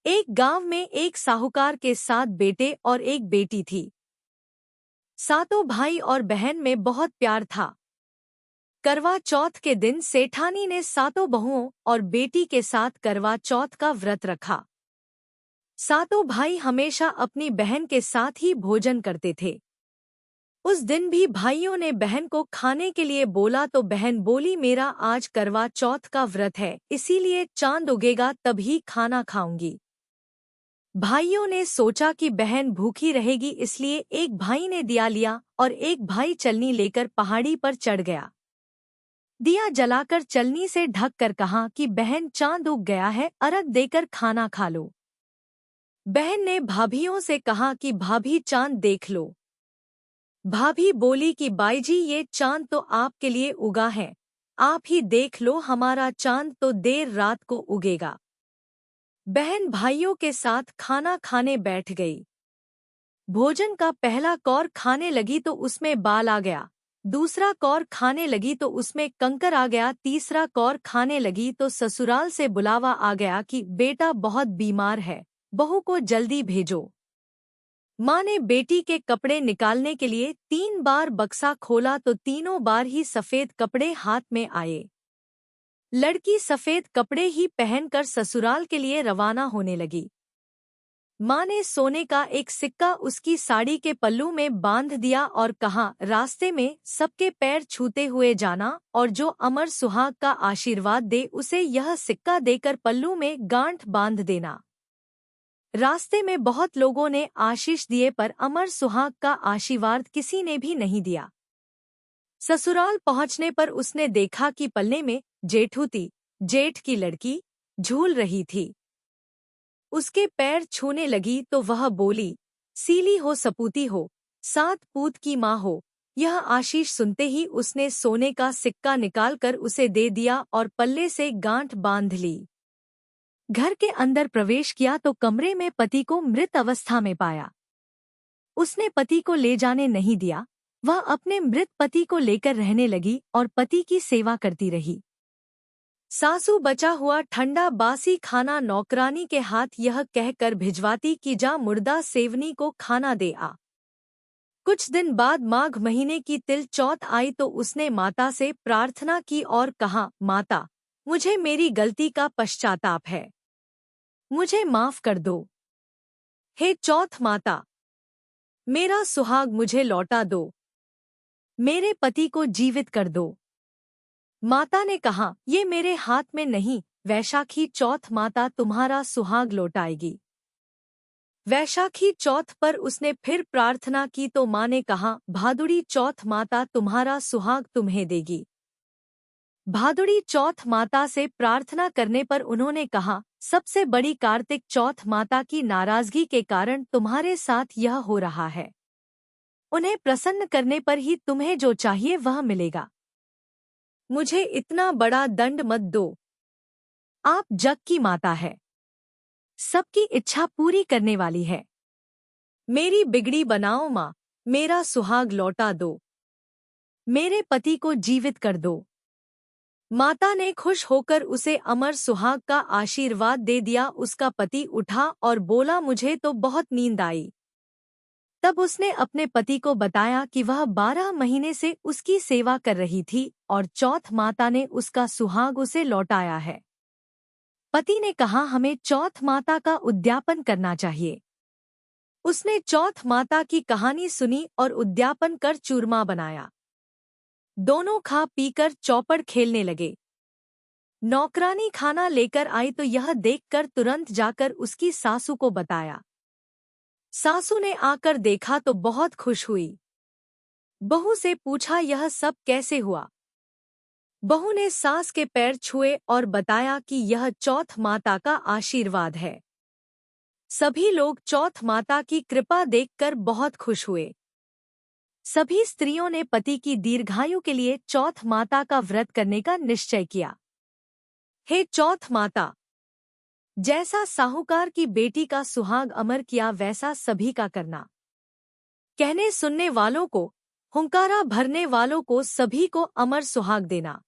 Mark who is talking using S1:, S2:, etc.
S1: एक गांव में एक साहूकार के 7 बेटे और एक बेटी थी। सातों भाई और बहन में बहुत प्यार था। करवा चौथ के दिन सेठानी ने सातों बहुओं और बेटी के साथ करवा चौथ का व्रत रखा। सातों भाई हमेशा अपनी बहन के साथ ही भोजन करते थे। उस दिन भी भाइयों ने बहन को खाने के लिए बोला तो बहन बोली, मेरा आज करवा चौथ का व्रत है, इसीलिए चांद उगेगा तभी खाना खाऊंगी। भाइयों ने सोचा कि बहन भूखी रहेगी, इसलिए एक भाई ने दिया लिया और एक भाई चलनी लेकर पहाड़ी पर चढ़ गया। दिया जलाकर चलनी से ढक कर कहा कि बहन चांद उग गया है, अर्घ देकर खाना खा लो। बहन ने भाभियों से कहा कि भाभी चांद देख लो। भाभी बोली कि बाईजी ये चांद तो आपके लिए उगा है, आप ही देख लो, हमारा चांद तो देर रात को उगेगा। बहन भाइयों के साथ खाना खाने बैठ गई। भोजन का पहला कौर खाने लगी तो उसमें बाल आ गया, दूसरा कौर खाने लगी तो उसमें कंकर आ गया, तीसरा कौर खाने लगी तो ससुराल से बुलावा आ गया कि बेटा बहुत बीमार है, बहू को जल्दी भेजो। माँ ने बेटी के कपड़े निकालने के लिए 3 बार बक्सा खोला तो तीनों बार ही सफेद कपड़े हाथ में आए। लड़की सफेद कपड़े ही पहनकर ससुराल के लिए रवाना होने लगी। माँ ने सोने का एक सिक्का उसकी साड़ी के पल्लू में बांध दिया और कहा, रास्ते में सबके पैर छूते हुए जाना और जो अमर सुहाग का आशीर्वाद दे उसे यह सिक्का देकर पल्लू में गांठ बांध देना। रास्ते में बहुत लोगों ने आशीष दिए पर अमर सुहाग का आशीर्वाद किसी ने भी नहीं दिया। ससुराल पहुंचने पर उसने देखा कि पल्ले में जेठूती, जेठ की लड़की, झूल रही थी। उसके पैर छूने लगी तो वह बोली, सीली हो सपूती हो, 7 पूत की माँ हो। यह आशीष सुनते ही उसने सोने का सिक्का निकालकर उसे दे दिया और पल्ले से गांठ बांध ली। घर के अंदर प्रवेश किया तो कमरे में पति को मृत अवस्था में पाया। उसने पति को ले जाने नहीं दिया, वह अपने मृत पति को लेकर रहने लगी और पति की सेवा करती रही। सासू बचा हुआ ठंडा बासी खाना नौकरानी के हाथ यह कहकर भिजवाती कि जा मुर्दा सेवनी को खाना दे आ। कुछ दिन बाद माघ महीने की तिल चौथ आई तो उसने माता से प्रार्थना की और कहा, माता, मुझे मेरी गलती का पश्चाताप है, मुझे माफ कर दो। हे चौथ माता, मेरा सुहाग मुझे लौटा दो, मेरे पति को जीवित कर दो। माता ने कहा, ये मेरे हाथ में नहीं, वैशाखी चौथ माता तुम्हारा सुहाग लौटाएगी। वैशाखी चौथ पर उसने फिर प्रार्थना की तो माँ ने कहा, भादुड़ी चौथ माता तुम्हारा सुहाग तुम्हें देगी। भादुड़ी चौथ माता से प्रार्थना करने पर उन्होंने कहा, सबसे बड़ी कार्तिक चौथ माता की नाराजगी के कारण तुम्हारे साथ यह हो रहा है। उन्हें प्रसन्न करने पर ही तुम्हें जो चाहिए वह मिलेगा। मुझे इतना बड़ा दंड मत दो। आप जग की माता है, सबकी इच्छा पूरी करने वाली है। मेरी बिगड़ी बनाओ माँ, मेरा सुहाग लौटा दो, मेरे पति को जीवित कर दो। माता ने खुश होकर उसे अमर सुहाग का आशीर्वाद दे दिया। उसका पति उठा और बोला, मुझे तो बहुत नींद आई। तब उसने अपने पति को बताया कि वह 12 महीने से उसकी सेवा कर रही थी और चौथ माता ने उसका सुहाग उसे लौटाया है। पति ने कहा, हमें चौथ माता का उद्यापन करना चाहिए। उसने चौथ माता की कहानी सुनी और उद्यापन कर चूरमा बनाया। दोनों खा पीकर चौपड़ खेलने लगे। नौकरानी खाना लेकर आई तो यह देखकर तुरंत जाकर उसकी सासू को बताया। सासू ने आकर देखा तो बहुत खुश हुई। बहू से पूछा, यह सब कैसे हुआ? बहू ने सास के पैर छुए और बताया कि यह चौथ माता का आशीर्वाद है। सभी लोग चौथ माता की कृपा देखकर बहुत खुश हुए। सभी स्त्रियों ने पति की दीर्घायु के लिए चौथ माता का व्रत करने का निश्चय किया। हे चौथ माता, जैसा साहूकार की बेटी का सुहाग अमर किया वैसा सभी का करना। कहने सुनने वालों को, हुंकारा भरने वालों को सभी को अमर सुहाग देना।